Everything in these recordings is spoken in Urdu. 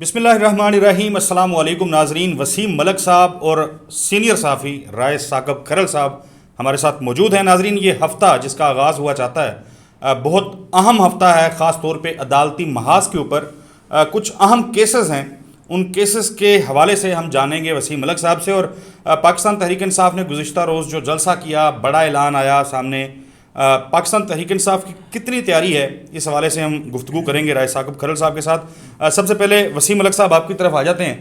بسم اللہ الرحمن الرحیم۔ السلام علیکم ناظرین۔ وسیم ملک صاحب اور سینئر صحافی رائے ثاقب کھرل صاحب ہمارے ساتھ موجود ہیں۔ ناظرین، یہ ہفتہ جس کا آغاز ہوا چاہتا ہے بہت اہم ہفتہ ہے، خاص طور پہ عدالتی محاذ کے اوپر کچھ اہم کیسز ہیں، ان کیسز کے حوالے سے ہم جانیں گے وسیم ملک صاحب سے۔ اور پاکستان تحریک انصاف نے گزشتہ روز جو جلسہ کیا، بڑا اعلان آیا سامنے، پاکستان تحریک انصاف کی کتنی تیاری ہے، اس حوالے سے ہم گفتگو کریں گے رائے ثاقب کھرل صاحب کے ساتھ۔ سب سے پہلے وسیم ملک صاحب آپ کی طرف آ جاتے ہیں،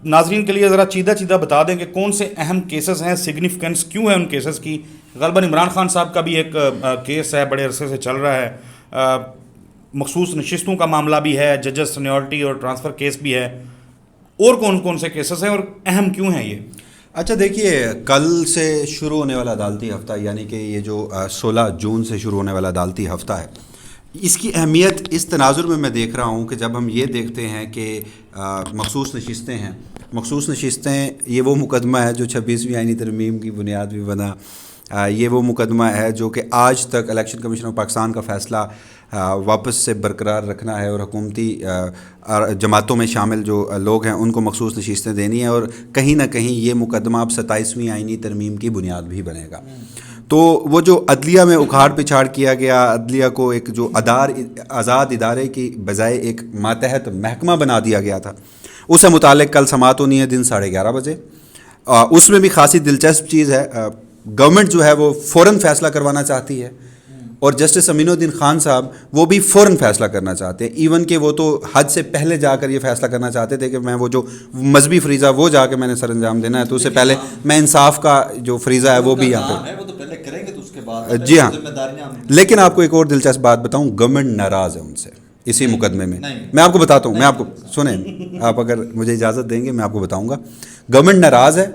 ناظرین کے لیے ذرا چیدہ بتا دیں کہ کون سے اہم کیسز ہیں، سگنیفیکنس کیوں ہے ان کیسز کی۔ غالباً عمران خان صاحب کا بھی ایک کیس ہے، بڑے عرصے سے چل رہا ہے، مخصوص نشستوں کا معاملہ بھی ہے، ججز سینیورٹی اور ٹرانسفر کیس بھی ہے، اور کون سے کیسز ہیں اور اہم کیوں ہیں یہ؟ اچھا دیکھیے، کل سے شروع ہونے والا عدالتی ہفتہ، یعنی کہ یہ جو 16 جون سے شروع ہونے والا عدالتی ہفتہ ہے، اس کی اہمیت اس تناظر میں دیکھ رہا ہوں کہ جب ہم یہ دیکھتے ہیں کہ مخصوص نشستیں ہیں، مخصوص نشستیں یہ وہ مقدمہ ہے جو 26ویں آئینی ترمیم کی بنیاد بھی بنا، یہ وہ مقدمہ ہے جو کہ آج تک الیکشن کمیشن آف پاکستان کا فیصلہ واپس سے برقرار رکھنا ہے، اور حکومتی جماعتوں میں شامل جو لوگ ہیں ان کو مخصوص نشستیں دینی ہیں، اور کہیں نہ کہیں یہ مقدمہ اب 27ویں آئینی ترمیم کی بنیاد بھی بنے گا۔ تو وہ جو عدلیہ میں اکھاڑ پچھاڑ کیا گیا، عدلیہ کو ایک جو آزاد ادارے کی بجائے ایک ماتحت محکمہ بنا دیا گیا تھا، اس سے متعلق کل سماعت ہونی ہے دن 11:30 بجے۔ اس میں بھی خاصی دلچسپ چیز ہے، گورنمنٹ جو ہے وہ فوراً فیصلہ کروانا چاہتی ہے، اور جسٹس امین الدین خان صاحب وہ بھی فوراً فیصلہ کرنا چاہتے ہیں، ایون کہ وہ تو حد سے پہلے جا کر یہ فیصلہ کرنا چاہتے تھے کہ میں وہ جو مذہبی فریضہ وہ جا کے میں نے سر انجام دینا ہے، تو اس سے پہلے میں انصاف کا جو فریضہ ہے وہ بھی یہاں پہ، جی ہاں۔ لیکن آپ کو ایک اور دلچسپ بات بتاؤں، گورنمنٹ ناراض ہے ان سے اسی مقدمے میں۔ میں آپ کو بتاتا ہوں، میں آپ کو سنیں، آپ اگر مجھے اجازت دیں گے میں آپ کو بتاؤں گا۔ گورنمنٹ ناراض ہے،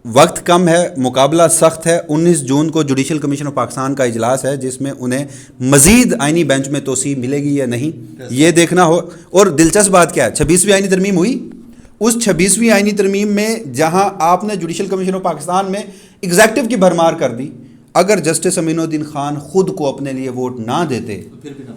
وقت کم ہے، مقابلہ سخت ہے۔ 19 جون کو جوڈیشل کمیشن آف پاکستان کا اجلاس ہے، جس میں انہیں مزید آئینی بینچ میں توسیع ملے گی یا نہیں یہ دیکھنا ہو۔ اور دلچسپ بات کیا ہے، 26ویں آئینی ترمیم ہوئی، اس 26ویں آئینی ترمیم میں جہاں آپ نے جوڈیشل کمیشن آف پاکستان میں ایگزیکٹو کی بھرمار کر دی، اگر جسٹس امین الدین خان خود کو اپنے لیے ووٹ نہ دیتے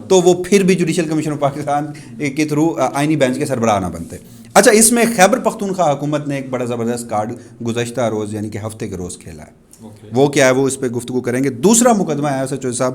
تو وہ پھر بھی جوڈیشل کمیشن آف پاکستان کے تھرو آئینی بینچ کے سربراہ نہ بنتے۔ اچھا، اس میں خیبر پختونخوا حکومت نے ایک بڑا زبردست کارڈ گزشتہ روز یعنی کہ ہفتے کے روز کھیلا ہے، وہ کیا ہے وہ اس پہ گفتگو کریں گے۔ دوسرا مقدمہ ہے سچو صاحب،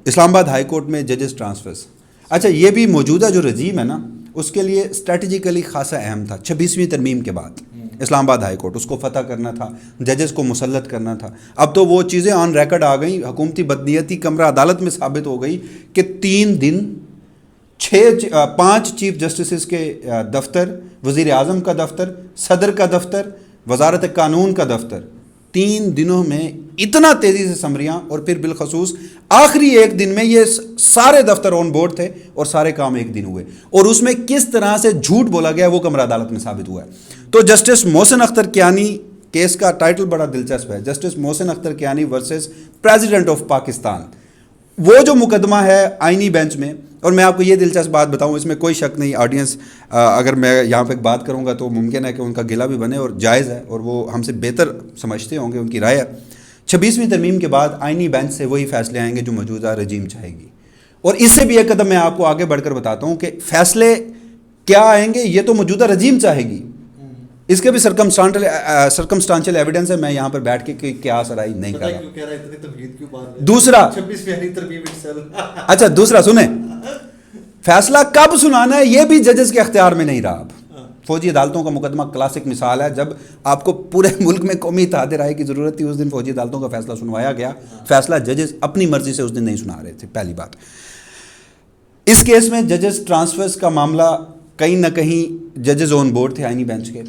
اسلام آباد ہائی کورٹ میں ججز ٹرانسفرز۔ اچھا، یہ بھی موجودہ جو رجیم ہے نا، اس کے لیے اسٹریٹجیکلی خاصا اہم تھا۔ 26ویں ترمیم کے بعد اسلام آباد ہائی کورٹ، اس کو فتح کرنا تھا، ججز کو مسلط کرنا تھا۔ اب تو وہ چیزیں آن ریکارڈ آ گئیں، حکومتی بدنیتی کمرہ عدالت میں ثابت ہو گئی کہ 3 دن 5 چیف جسٹسز کے دفتر، وزیر اعظم کا دفتر، صدر کا دفتر، وزارت قانون کا دفتر، 3 دنوں میں اتنا تیزی سے سمریاں، اور پھر بالخصوص آخری ایک دن میں یہ سارے دفتر آن بورڈ تھے اور سارے کام ایک دن ہوئے، اور اس میں کس طرح سے جھوٹ بولا گیا وہ کمرہ عدالت میں ثابت ہوا ہے۔ تو جسٹس محسن اختر کیانی کیس کا ٹائٹل بڑا دلچسپ ہے، justice Mohsin Akhtar Kayani versus president of Pakistan, وہ جو مقدمہ ہے آئینی بینچ میں۔ اور میں آپ کو یہ دلچسپ بات بتاؤں، اس میں کوئی شک نہیں، آڈینس اگر میں یہاں پہ بات کروں گا تو ممکن ہے کہ ان کا گلہ بھی بنے، اور جائز ہے، اور وہ ہم سے بہتر سمجھتے ہوں گے، ان کی رائے ہے۔ 26ویں ترمیم کے بعد آئینی بینچ سے وہی فیصلے آئیں گے جو موجودہ رجیم چاہے گی، اور اس سے بھی ایک قدم میں آپ کو آگے بڑھ کر بتاتا ہوں کہ فیصلے کیا آئیں گے، یہ تو موجودہ رجیم چاہے گی، اس کے بھی سرکمسٹانشل ایویڈنس ہے، میں یہاں پر بیٹھ کے کیا سرائی نہیں کر رہا۔ دوسرا، اچھا دوسرا سنیں، فیصلہ کب سنانا ہے یہ بھی ججز کے اختیار میں نہیں رہا۔ اب فوجی عدالتوں کا مقدمہ کلاسک مثال ہے، جب آپ کو پورے ملک میں قومی اتحاد رائے کی ضرورت تھی، اس دن فوجی عدالتوں کا فیصلہ سنوایا گیا، فیصلہ ججز اپنی مرضی سے اس دن نہیں سنا رہے تھے۔ پہلی بات، اس کیس میں ججز ٹرانسفرز کا معاملہ کہیں نہ کہیں ججز آن بورڈ تھے آئینی بینچ کے،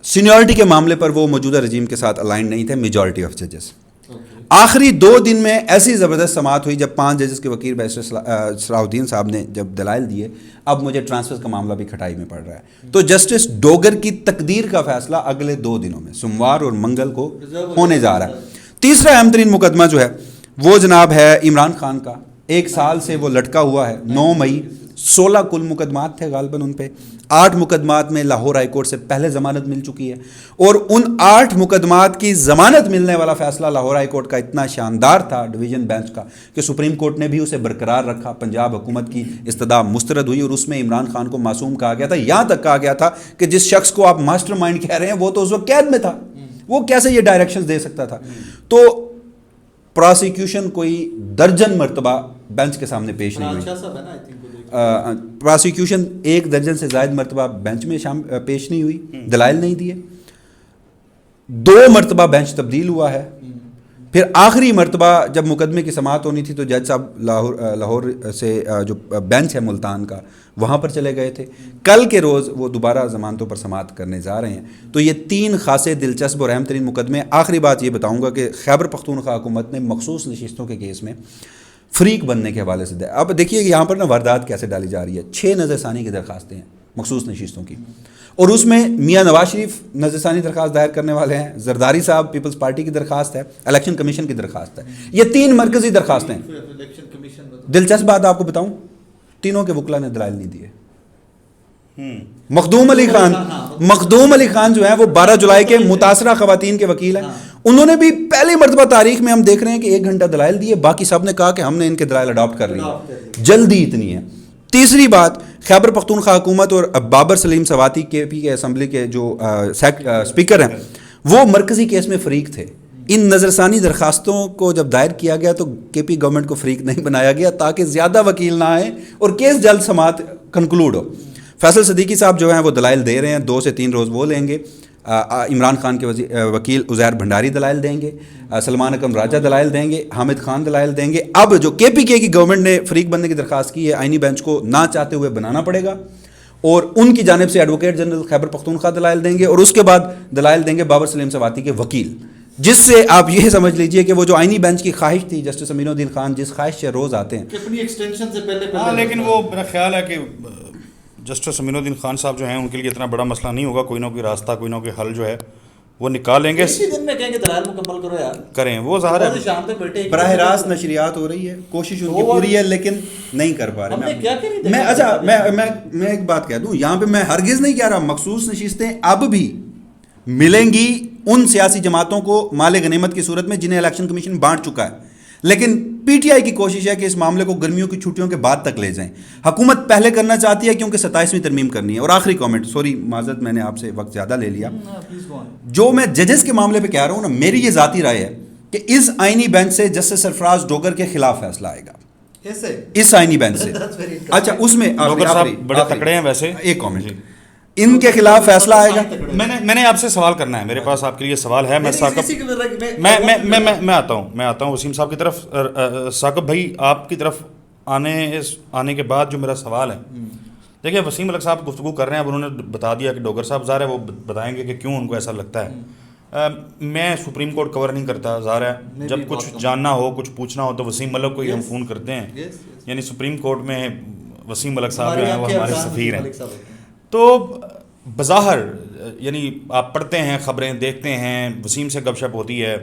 سینیورٹی کے معاملے پر وہ موجودہ رجیم کے ساتھ الائن نہیں تھے، میجورٹی آف ججز۔ آخری 2 دن میں ایسی زبردست سماعت ہوئی جب 5 ججز کے وکیل بیرسٹر صلاح الدین صاحب نے جب دلائل دیے، اب مجھے ٹرانسفر کا معاملہ بھی کھٹائی میں پڑ رہا ہے۔ تو جسٹس ڈوگر کی تقدیر کا فیصلہ اگلے 2 دنوں میں سوموار اور منگل کو ہونے جا رہا ہے۔ تیسرا اہم ترین مقدمہ جو ہے وہ جناب ہے عمران خان کا، 1 سال سے وہ لٹکا ہوا ہے۔ 9 مئی 16 کل مقدمات تھے غالباً ان پہ. 8 مقدمات میں لاہور ہائی کورٹ سے پہلے ضمانت مل چکی ہے, اور ان 8 مقدمات کی ضمانت ملنے والا فیصلہ لاہور ہائی کورٹ کا اتنا شاندار تھا ڈویژن بینچ کا کہ سپریم کورٹ نے بھی اسے برقرار رکھا. پنجاب حکومت کی استدعا مسترد ہوئی اور اس میں عمران خان کو معصوم کہا گیا تھا. یہاں تک کہا گیا تھا کہ جس شخص کو آپ ماسٹر مائنڈ کہہ رہے ہیں وہ تو اس وقت قید میں تھا, وہ کیسے یہ ڈائریکشنز دے سکتا تھا. تو پراسیکیوشن کوئی درجن مرتبہ بینچ کے سامنے پیش نہیں ہوئی. پراسیکیوشن 1 درجن سے زائد مرتبہ بینچ میں پیش نہیں ہوئی, دلائل نہیں دیے. 2 مرتبہ بینچ تبدیل ہوا ہے. پھر آخری مرتبہ جب مقدمے کی سماعت ہونی تھی تو جج صاحب لاہور سے جو بینچ ہے ملتان کا وہاں پر چلے گئے تھے. کل کے روز وہ دوبارہ ضمانتوں پر سماعت کرنے جا رہے ہیں. تو یہ 3 خاصے دلچسپ اور اہم ترین مقدمے. آخری بات یہ بتاؤں گا کہ خیبر پختونخوا حکومت نے مخصوص نشستوں کے کیس میں فریق بننے کے حوالے سے دیا. اب دیکھیے کہ یہاں پر نا واردات کیسے ڈالی جا رہی ہے. 6 نظر ثانی کی درخواستیں ہیں مخصوص نشستوں کی, اور اس میں میاں نواز شریف نظر ثانی درخواست دائر کرنے والے ہیں, زرداری صاحب پیپلز پارٹی کی درخواست ہے, الیکشن کمیشن کی درخواست ہے. یہ 3 مرکزی درخواستیں ہیں. دلچسپ بات آپ کو بتاؤں, تینوں کے وکلا نے دلائل نہیں دیے. مخدوم علی خان جو ہیں وہ 12 جولائی کے متاثرہ خواتین کے وکیل ہیں. انہوں نے بھی پہلی مرتبہ تاریخ میں ہم دیکھ رہے ہیں کہ 1 گھنٹہ دلائل دیے, باقی سب نے کہا کہ ہم نے ان کے دلائل اڈاپٹ کر لیے. جلدی اتنی ہے. تیسری بات, خیبر پختونخوا حکومت اور بابر سلیم سواتی کے پی کے اسمبلی کے جو اسپیکر ہیں وہ مرکزی کیس میں فریق تھے. ان نظر ثانی درخواستوں کو جب دائر کیا گیا تو کے پی گورنمنٹ کو فریق نہیں بنایا گیا تاکہ زیادہ وکیل نہ آئیں اور کیس جلد سماعت کنکلوڈ ہو. فیصل صدیقی صاحب جو ہیں وہ دلائل دے رہے ہیں, 2 سے 3 روز وہ لیں گے. عمران خان کے وکیل عزیر بھنڈاری دلائل دیں گے, سلمان اکرم راجہ دلائل دیں گے, حامد خان دلائل دیں گے. اب جو کے پی کے کی گورنمنٹ نے فریق بننے کی درخواست کی ہے, آئینی بینچ کو نہ چاہتے ہوئے بنانا پڑے گا, اور ان کی جانب سے ایڈوکیٹ جنرل خیبر پختونخوا دلائل دیں گے, اور اس کے بعد دلائل دیں گے بابر سلیم سواتی کے وکیل. جس سے آپ یہ سمجھ لیجئے کہ وہ جو آئینی بینچ کی خواہش تھی جسٹس امین الدین خان جس خواہش سے روز آتے ہیں اپنی ایکسٹینشن سے پہلے لیکن وہ میرا خیال ہے کہ جسٹس امین الدین خان صاحب جو ہیں ان کے لیے اتنا بڑا مسئلہ نہیں ہوگا. کوئی نہ کوئی راستہ, کوئی نہ کوئی حل جو ہے وہ نکالیں گے. اسی دن میں کہیں گے دلائل مکمل کرو یار, کریں. وہ ظاہر ہے براہ راست نشریات ہو رہی ہے, کوشش ان کی پوری ہے لیکن نہیں کر پا رہے. میں ایک بات کہہ دوں یہاں پہ, میں ہرگز نہیں کہہ رہا مخصوص نشستیں اب بھی ملیں گی ان سیاسی جماعتوں کو مال غنیمت کی صورت میں جنہیں الیکشن کمیشن بانٹ چکا ہے, لیکن پی ٹی آئی کی کوشش ہے کہ اس معاملے کو گرمیوں کی چھٹیوں کے بعد تک لے جائیں. حکومت پہلے کرنا چاہتی ہے کیونکہ 27ویں ترمیم کرنی ہے. اور آخری کامنٹ, سوری معذرت میں نے آپ سے وقت زیادہ لے لیا, جو میں ججز کے معاملے پہ کہہ رہا ہوں نا, میری یہ ذاتی رائے ہے کہ اس آئینی بینچ سے جسٹس سرفراز ڈوگر کے خلاف فیصلہ آئے گا. اس آئینی بینچ سے. اچھا اس میں بڑے تکڑے ہیں ویسے. ایک کامنٹ, ان کے خلاف فیصلہ آئے گا. میں نے آپ سے سوال کرنا ہے, میرے پاس آپ کے لیے سوال ہے. میں آتا ہوں وسیم صاحب کی طرف. ثاقب بھائی آپ کی طرف آنے کے بعد جو میرا سوال ہے, دیکھیے وسیم ملک صاحب گفتگو کر رہے ہیں, اب انہوں نے بتا دیا کہ ڈوگر صاحب ظاہر ہے وہ بتائیں گے کہ کیوں ان کو ایسا لگتا ہے. میں سپریم کورٹ کور نہیں کرتا, ظاہر ہے جب کچھ جاننا ہو کچھ پوچھنا ہو تو وسیم ملک کو ہی ہم فون کرتے ہیں. یعنی سپریم کورٹ میں وسیم ملک صاحب جو ہیں وہ ہمارے سفیر ہیں. تو بظاہر یعنی آپ پڑھتے ہیں خبریں دیکھتے ہیں, وسیم سے گپ شپ ہوتی ہے,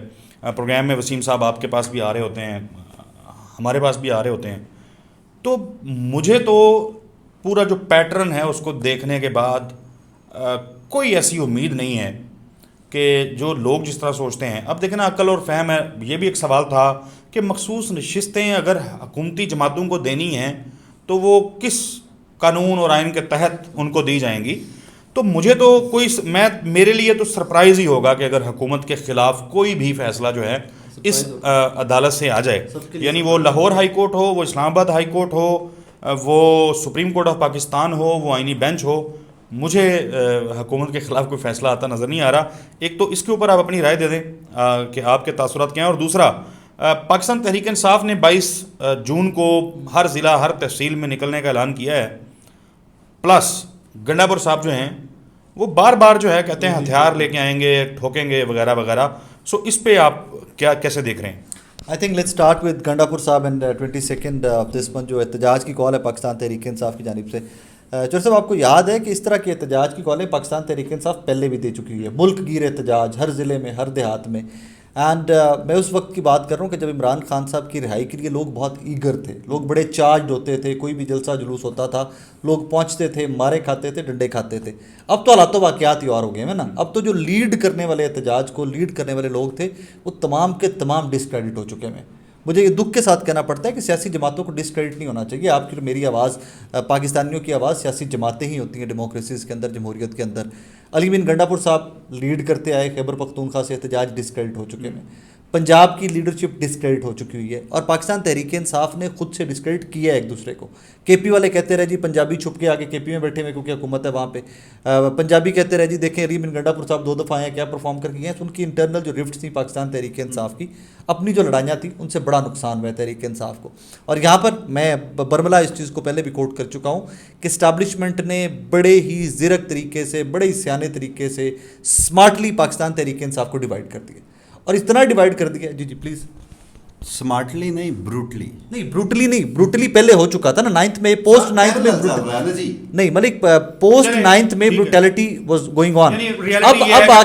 پروگرام میں وسیم صاحب آپ کے پاس بھی آ رہے ہوتے ہیں, ہمارے پاس بھی آ رہے ہوتے ہیں. تو مجھے تو پورا جو پیٹرن ہے اس کو دیکھنے کے بعد کوئی ایسی امید نہیں ہے کہ جو لوگ جس طرح سوچتے ہیں. اب دیکھیں نا, عقل اور فہم ہے. یہ بھی ایک سوال تھا کہ مخصوص نشستیں اگر حکومتی جماعتوں کو دینی ہیں تو وہ کس قانون اور آئین کے تحت ان کو دی جائیں گی. تو مجھے تو میرے لیے تو سرپرائز ہی ہوگا کہ اگر حکومت کے خلاف کوئی بھی فیصلہ جو ہے اس عدالت سے آ جائے, یعنی وہ لاہور ہائی کورٹ ہو, وہ اسلام آباد ہائی کورٹ ہو, وہ سپریم کورٹ آف پاکستان ہو, وہ آئینی بینچ ہو, مجھے حکومت کے خلاف کوئی فیصلہ آتا نظر نہیں آ رہا. ایک تو اس کے اوپر آپ اپنی رائے دے دیں کہ آپ کے تاثرات کیا ہیں, اور دوسرا پاکستان تحریک انصاف نے 22 جون کو ہر ضلع ہر تحصیل میں نکلنے کا اعلان کیا ہے, پلس گنڈا پور صاحب جو ہیں وہ بار بار جو ہے کہتے ہیں ہتھیار لے کے آئیں گے, ٹھوکیں گے وغیرہ وغیرہ. سو اس پہ آپ کیسے دیکھ رہے ہیں؟ I think let start with Gandapur صاحب اینڈ 22 آف دس منتھ جو احتجاج کی کال ہے پاکستان تحریک انصاف کی جانب سے. چور صاحب آپ کو یاد ہے کہ اس طرح کے احتجاج کی کالیں پاکستان تحریک انصاف پہلے بھی دے چکی ہے, ملک گیر احتجاج ہر ضلع میں ہر دیہات میں. اینڈ میں اس وقت کی بات کر رہا ہوں کہ جب عمران خان صاحب کی رہائی کے لیے لوگ بہت ایگر تھے, لوگ بڑے چارجڈ ہوتے تھے, کوئی بھی جلسہ جلوس ہوتا تھا لوگ پہنچتے تھے, مارے کھاتے تھے, ڈنڈے کھاتے تھے. اب تو حالات و واقعات ہی اور ہو گئے ہیں نا. اب تو جو لیڈ کرنے والے احتجاج کو لیڈ کرنے والے لوگ تھے وہ تمام کے تمام ڈسکریڈٹ ہو چکے ہیں. مجھے یہ دکھ کے ساتھ کہنا پڑتا ہے کہ سیاسی جماعتوں کو ڈسکریڈٹ نہیں ہونا چاہیے. آپ کی میری آواز, پاکستانیوں کی آواز سیاسی جماعتیں ہی ہوتی ہیں ڈیموکریسیز کے اندر, جمہوریت کے اندر. علی امین گنڈا پور صاحب لیڈ کرتے آئے, خیبر پختونخوا سے احتجاج ڈسکریڈٹ ہو چکے ہیں, پنجاب کی لیڈرشپ ڈسکریڈٹ ہو چکی ہوئی ہے, اور پاکستان تحریک انصاف نے خود سے ڈسکریڈٹ کیا ہے ایک دوسرے کو. کے پی والے کہتے رہے جی پنجابی چھپ کے آگے کے پی میں بیٹھے ہوئے کیونکہ حکومت ہے وہاں پہ. پنجابی کہتے رہے جی دیکھیں علی امین گنڈا پور صاحب 2 دفعہ آئے ہیں, کیا پرفارم کر کے گئے ہیں. ان کی انٹرنل جو رفٹس تھیں پاکستان تحریک انصاف کی, اپنی جو لڑائیاں تھیں ان سے بڑا نقصان ہوا ہے تحریک انصاف کو. اور یہاں پر میں برملا اس چیز کو پہلے بھی کوٹ کر چکا ہوں کہ اسٹیبلشمنٹ نے بڑے ہی زرک طریقے سے, بڑے ہی سیانے طریقے سے اسمارٹلی پاکستان تحریک انصاف کو ڈیوائڈ کر دیا, اور اتنا ڈیوائڈ کر دیا. جی پلیز. سمارٹلی نہیں, بروٹلی. نہیں بروٹلی نہیں, بروٹلی پہلے ہو چکا تھا نا 9th میں, پوسٹ 9th میں نہیں ملک, پوسٹ 9th میں بروٹیلٹی واز گوئنگ آن. اب آ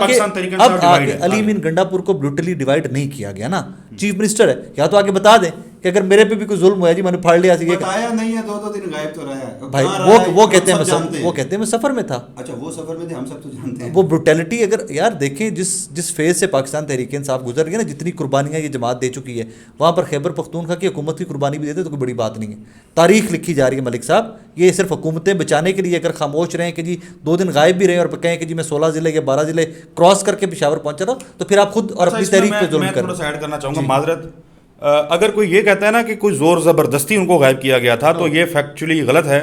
کے علی امین گنڈا پور کو بروٹلی ڈیوائڈ نہیں کیا گیا نا. چیف منسٹر ہے, یا تو آگے بتا دیں کہ اگر میرے پہ بھی کوئی ظلم ہوا ہے جی میں نے پھاڑ لیا سی, بتایا نہیں ہے, 2 دن غائب تو رہا ہے بھائی. وہ کہتے ہیں میں سفر میں تھا. اچھا وہ سفر میں تھے, ہم سب تو جانتے ہیں. وہ بروٹیلٹی اگر یار دیکھیں جس فیز سے پاکستان تحریک انصاف گزر رہی ہے نا, جتنی قربانیاں یہ جماعت دے چکی ہے, وہاں پر خیبر پختونخوا کی حکومت کی قربانی بھی دیتے تو کوئی بڑی بات نہیں ہے. تاریخ لکھی جا رہی ہے ملک صاحب. یہ صرف حکومتیں بچانے کے لیے اگر خاموش رہیں کہ جی 2 دن غائب بھی رہے اور کہیں کہ جی میں 16 ضلع یا 12 ضلع کراس کر کے پشاور پہنچا رہا ہوں, تو پھر آپ خود اور اپنی تحریک پہ ظلم کر. میں تھوڑا ایڈ کرنا چاہوں گا, معذرت. اگر کوئی یہ کہتا ہے نا کہ کوئی زور زبردستی ان کو غائب کیا گیا تھا تو یہ فیکچولی غلط ہے.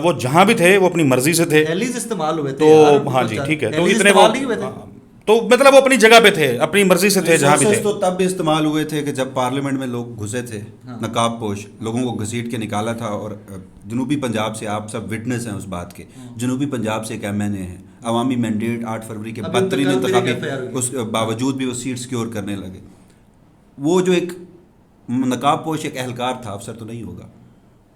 وہ جہاں بھی تھے وہ اپنی مرضی سے تھے, استعمال ہوئے تھے. تو ہاں جی ٹھیک ہے, تو اتنے وہ تو مطلب وہ اپنی جگہ پہ تھے, اپنی مرضی سے تھے جہاں بھی تھے. تو تب بھی استعمال ہوئے تھے کہ جب پارلیمنٹ میں لوگ گھسے تھے نقاب پوش, لوگوں کو گھسیٹ کے نکالا تھا. اور جنوبی پنجاب سے آپ سب وٹنس ہیں اس بات کے, جنوبی پنجاب سے ایک MNA ہے, عوامی مینڈیٹ 8 فروری کے بدترین انتخابی, اس باوجود بھی وہ سیٹ سیکیور کرنے لگے. وہ جو ایک نقاب پوش ایک اہلکار تھا, افسر تو نہیں ہوگا,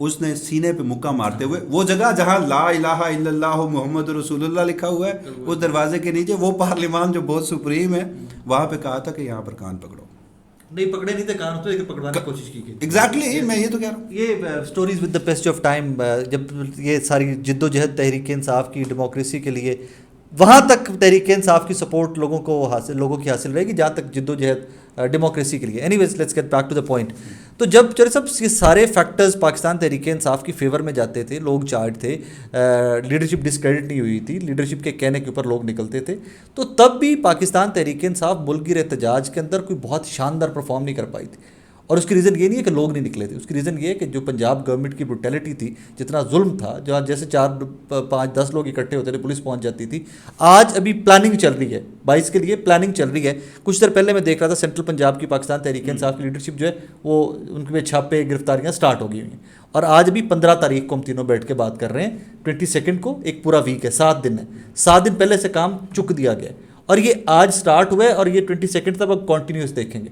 اس نے سینے پہ مکہ مارتے ہوئے وہ جگہ جہاں لا الہ الا اللہ محمد رسول اللہ لکھا ہوا ہے, اس دروازے کے نیچے وہ پارلیمان جو بہت سپریم ہے, وہاں پہ کہا تھا کہ یہاں پر کان پکڑو. نہیں پکڑے نہیں تھے کان, تو پکڑوانے کی کوشش کی گئی. ایگزیکٹلی, میں یہ تو کہہ رہا ہوں. یہ stories with the passage of time, جب یہ ساری جد و جہد تحریک انصاف کی ڈیموکریسی کے لیے, وہاں تک تحریک انصاف کی سپورٹ لوگوں کی حاصل رہے گی جہاں تک جد و جہد ڈیموکریسی کے لیے. Anyways let's get back to the point. تو جب چلے سب یہ سارے فیکٹرز پاکستان تحریک انصاف کی فیور میں جاتے تھے, لوگ چارج تھے, لیڈرشپ ڈسکریڈٹ نہیں ہوئی تھی, لیڈرشپ کے کہنے کے اوپر لوگ نکلتے تھے, تو تب بھی پاکستان تحریک انصاف ملک گیر احتجاج کے اندر کوئی بہت شاندار پرفارم نہیں کر پائی تھی. اور اس کی ریزن یہ نہیں ہے کہ لوگ نہیں نکلے تھے, اس کی ریزن یہ ہے کہ جو پنجاب گورنمنٹ کی بروٹیلٹی تھی, جتنا ظلم تھا, جہاں جیسے 4 5 10 لوگ اکٹھے ہوتے تھے پولیس پہنچ جاتی تھی. آج ابھی پلاننگ چل رہی ہے 22 کے لیے, پلاننگ چل رہی ہے. کچھ دیر پہلے میں دیکھ رہا تھا سینٹرل پنجاب کی پاکستان تحریک انصاف کی لیڈرشپ جو ہے وہ ان کے چھاپے گرفتاریاں سٹارٹ ہو گئی ہوئی ہیں. اور آج ابھی 15 تاریخ کو ہم تینوں بیٹھ کے بات کر رہے ہیں, 22 کو ایک پورا ویک ہے, 7 دن ہے, 7 دن پہلے سے کام چک دیا گیا ہے, اور یہ آج سٹارٹ ہوا ہے اور یہ 22 تک اب کنٹینیوس دیکھیں گے.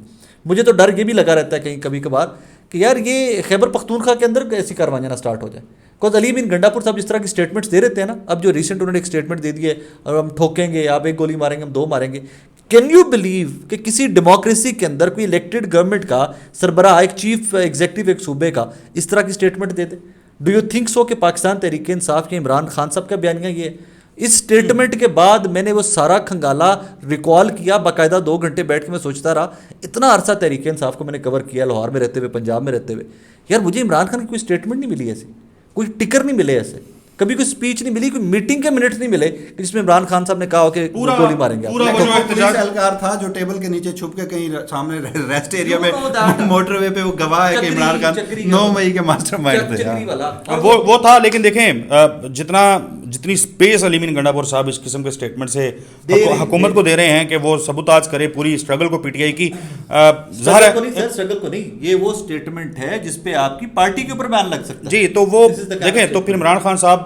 مجھے تو ڈر یہ بھی لگا رہتا ہے کہیں کبھی کبھار کہ یار یہ خیبر پختونخوا کے اندر ایسی کاروائیاں نہ سٹارٹ ہو جائے. بیکاز علی امین گنڈا پور صاحب جس طرح کی اسٹیٹمنٹس دے رہتے ہیں نا, اب جو ریسنٹ انہوں نے ایک اسٹیٹمنٹ دے دی ہے, اور ہم ٹھوکیں گے, آپ 1 گولی ماریں گے, ہم 2 ماریں گے. کین یو بلیو کہ کسی ڈیموکریسی کے اندر کوئی الیکٹڈ گورنمنٹ کا سربراہ, ایک چیف ایگزیکٹو ایک صوبے کا اس طرح کی statement they they? Do you think so کہ پاکستان تحریک انصاف کے عمران خان صاحب کا بیانیہ یہ ہے؟ اس اسٹیٹمنٹ کے بعد میں نے وہ سارا کھنگالا ریکال کیا, باقاعدہ 2 گھنٹے بیٹھ کے میں سوچتا رہا. اتنا عرصہ تحریک انصاف کو میں نے کور کیا, لاہور میں رہتے ہوئے, پنجاب میں رہتے ہوئے. یار مجھے عمران خان کی کوئی اسٹیٹمنٹ نہیں ملی ایسی, کوئی ٹکر نہیں ملے ایسے, کبھی کوئی اسپیچ نہیں ملی, کوئی میٹنگ کے منٹس نہیں ملے جس میں عمران خان صاحب نے کہا ہو کہ گولی ماریں گے. پولیس اہلکار تھا جو ٹیبل کے نیچے چھپ کے کہیں سامنے ریسٹ ایریا میں موٹر وے پہ وہ گواہ ہے کہ عمران خان 9 مئی کے ماسٹر مائنڈ تھے. وہ تھا. لیکن دیکھیں جتنی اسپیس علی امین گنڈا پور صاحب اس قسم کے اسٹیٹمنٹ سے حکومت کو دے رہے ہیں کہ وہ سبوتاج کرے پوری اسٹرگل کو, پی ٹی آئی کی ظاہر ہے اسٹرگل کو نہیں, یہ وہ اسٹیٹمنٹ ہے جس پہ آپ کی پارٹی کے اوپر بیان لگ سکتا ہے. جی تو وہ دیکھیں, تو پھر عمران خان صاحب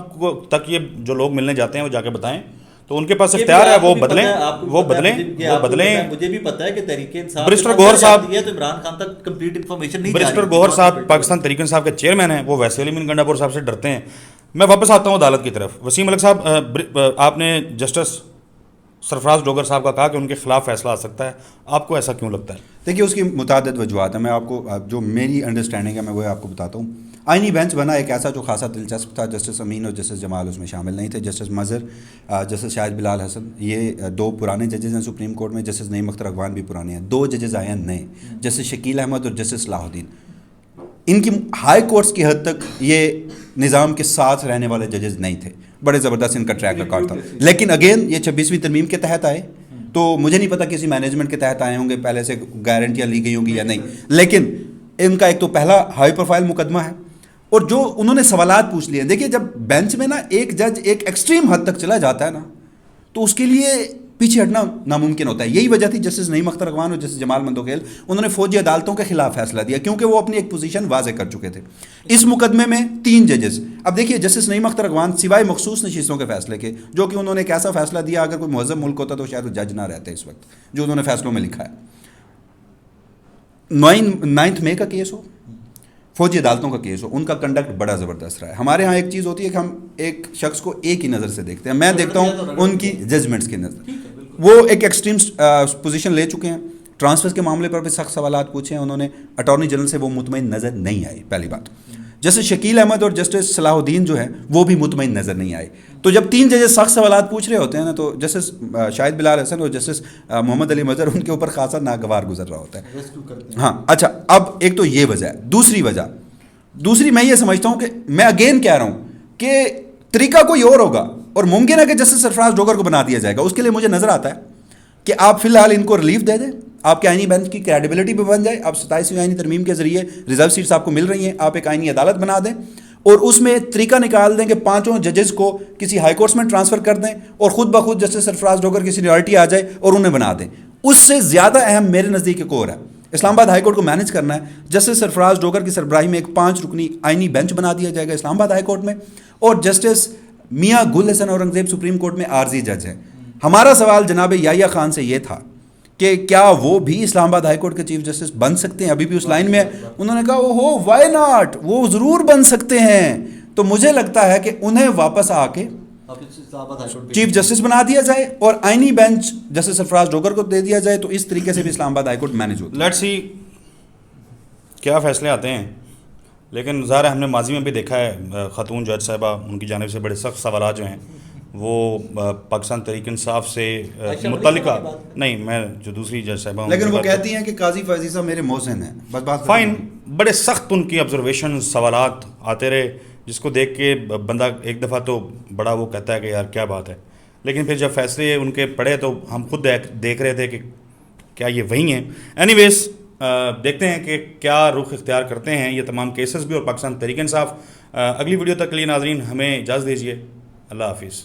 تک یہ جو لوگ ملنے جاتے ہیں وہ جا کے بتائیں, تو ان کے پاس اختیار ہے, وہ بدلیں. مجھے بھی پتا ہے کہ تحریک انصاف برسٹر گوہر صاحب, یہ تو عمران خان تک کمپلیٹ انفارمیشن نہیں, برسٹر گوہر صاحب پاکستان تحریک انصاف کے چیئرمین ہیں, وہ ویسے علی امین گنڈا پور صاحب سے ڈرتے ہیں. میں واپس آتا ہوں عدالت کی طرف. وسیم ملک صاحب, آپ نے جسٹس سرفراز ڈوگر صاحب کا کہا کہ ان کے خلاف فیصلہ آ سکتا ہے. آپ کو ایسا کیوں لگتا ہے؟ دیکھیے اس کی متعدد وجوہات ہیں. میں آپ کو جو میری انڈرسٹینڈنگ ہے میں وہ آپ کو بتاتا ہوں. آئینی بینچ بنا ایک ایسا جو خاصا دلچسپ تھا. جسٹس امین اور جسٹس جمال اس میں شامل نہیں تھے. جسٹس مظہر، جسٹس شاہد بلال حسن، یہ 2 پرانے ججز ہیں سپریم کورٹ میں. جسٹس نعیم اختر اقوان بھی پرانے ہیں. 2 ججز آئے ہیں نئے، جسٹس شکیل احمد اور جسٹس صلاح الدین. ان کی ہائی کورٹس کی حد تک یہ نظام کے ساتھ رہنے والے ججز نہیں تھے. بڑے زبردست ان کا ٹریک ریکارڈ تھا. لیکن اگین یہ 26ویں ترمیم کے تحت آئے، تو مجھے نہیں پتا کسی مینجمنٹ کے تحت آئے ہوں گے، پہلے سے گارنٹیاں لی گئی ہوں گی یا نہیں. لیکن ان کا ایک تو پہلا ہائی پروفائل مقدمہ ہے، اور جو انہوں نے سوالات پوچھ لیے. دیکھیے جب بینچ میں نا ایک جج ایک ایکسٹریم حد تک چلا جاتا ہے نا، تو اس کے لیے پیچھے ہٹنا ناممکن ہوتا ہے. یہی وجہ تھی جسٹس نعیم اختر اقوان اور جسٹس جمال مندوخیل، انہوں نے فوجی عدالتوں کے خلاف فیصلہ دیا کیونکہ وہ اپنی ایک پوزیشن واضح کر چکے تھے. اس مقدمے میں 3 ججز. اب دیکھیے جسٹس نعیم اختر اقوان سوائے مخصوص نشستوں کے فیصلے کے، جو کہ انہوں نے ایک ایسا فیصلہ دیا اگر کوئی مہذب ملک ہوتا تو شاید وہ جج نہ رہتے اس وقت، جو انہوں نے فیصلوں میں لکھا ہے. 9 مئی کا کیس ہو، فوجی عدالتوں کا کیس ہو، ان کا کنڈکٹ بڑا زبردست رہا ہے. ہمارے ہاں ایک چیز ہوتی ہے کہ ہم ایک شخص کو ایک ہی نظر سے دیکھتے ہیں. میں دیکھتا ہوں ان کی ججمنٹس کی نظر. وہ ایک ایکسٹریم پوزیشن لے چکے ہیں. ٹرانسفر کے معاملے پر بھی سخت سوالات پوچھے ہیں انہوں نے. اٹارنی جنرل سے وہ مطمئن نظر نہیں آئی، پہلی بات. جسٹس شکیل احمد اور جسٹس صلاح الدین جو ہیں وہ بھی مطمئن نظر نہیں آئے. تو جب 3 ججز سخت سوالات پوچھ رہے ہوتے ہیں نا، تو جسٹس شاہد بلال حسن اور جسٹس محمد علی مظہر ان کے اوپر خاصا ناگوار گزر رہا ہوتا ہے. ہاں اچھا، اب ایک تو یہ وجہ ہے. دوسری میں یہ سمجھتا ہوں کہ میں اگین کہہ رہا ہوں کہ طریقہ کوئی اور ہوگا، اور ممکن ہے کہ جسٹس سرفراز ڈوگر کو بنا دیا جائے گا. اس کے لیے مجھے نظر آتا ہے کہ آپ فی الحال ان کو ریلیف دے دیں، آپ کے آئینی بینچ کی کریڈیبلٹی بھی بن جائے. آپ 27ویں آئینی ترمیم کے ذریعے ریزرو سیٹس آپ کو مل رہی ہیں، آپ ایک آئینی عدالت بنا دیں اور اس میں طریقہ نکال دیں کہ 5 ججز کو کسی ہائی کورٹس میں ٹرانسفر کر دیں اور خود بخود جسٹس سرفراز ڈوگر کی سینیورٹی آ جائے اور انہیں بنا دیں. اس سے زیادہ اہم میرے نزدیک ایک اور ہے. اسلام آباد ہائی کورٹ کو مینیج کرنا ہے. جسٹس سرفراز ڈوگر کی سربراہی میں ایک 5 رکنی آئینی بینچ بنا دیا جائے گا اسلام آباد ہائی کورٹ میں، اور جسٹس میاں گل حسن اورنگزیب سپریم کورٹ میں عارضی جج ہیں. ہمارا سوال جناب یحییٰ خان سے یہ تھا کہ کیا وہ بھی اسلام آباد ہائی کورٹ کے چیف جسٹس بن سکتے ہیں؟ ابھی بھی اس لائن میں انہوں نے کہا اوہو وائی ناٹ، وہ ضرور بن سکتے ہیں. تو مجھے لگتا ہے کہ انہیں واپس آ کے چیف جسٹس بنا دیا جائے اور آئینی بینچ جسٹس سرفراز ڈوگر کو دے دیا جائے، تو اس طریقے سے بھی اسلام آباد ہائی کورٹ مینیج ہوتا ہے. لیٹس سی کیا فیصلے آتے ہیں. لیکن ظاہر ہے ہم نے ماضی میں بھی دیکھا ہے خاتون جج صاحبہ ان کی جانب سے بڑے سخت سوالات جو ہیں وہ پاکستان تحریک انصاف سے متعلقہ نہیں، میں جو دوسری جج صاحبہ ہوں، لیکن وہ کہتی ہیں کہ قاضی فیضی میرے محسن ہیں، بس بات فائن. بڑے سخت ان کی آبزرویشن سوالات آتے رہے، جس کو دیکھ کے بندہ ایک دفعہ تو بڑا وہ کہتا ہے کہ یار کیا بات ہے. لیکن پھر جب فیصلے ان کے پڑھے تو ہم خود دیکھ رہے تھے کہ کیا یہ وہی ہیں. اینی ویز دیکھتے ہیں کہ کیا رخ اختیار کرتے ہیں یہ تمام کیسز بھی اور پاکستان تحریک انصاف. اگلی ویڈیو تک کے لیے ناظرین ہمیں اجازت دیجیے. اللہ حافظ.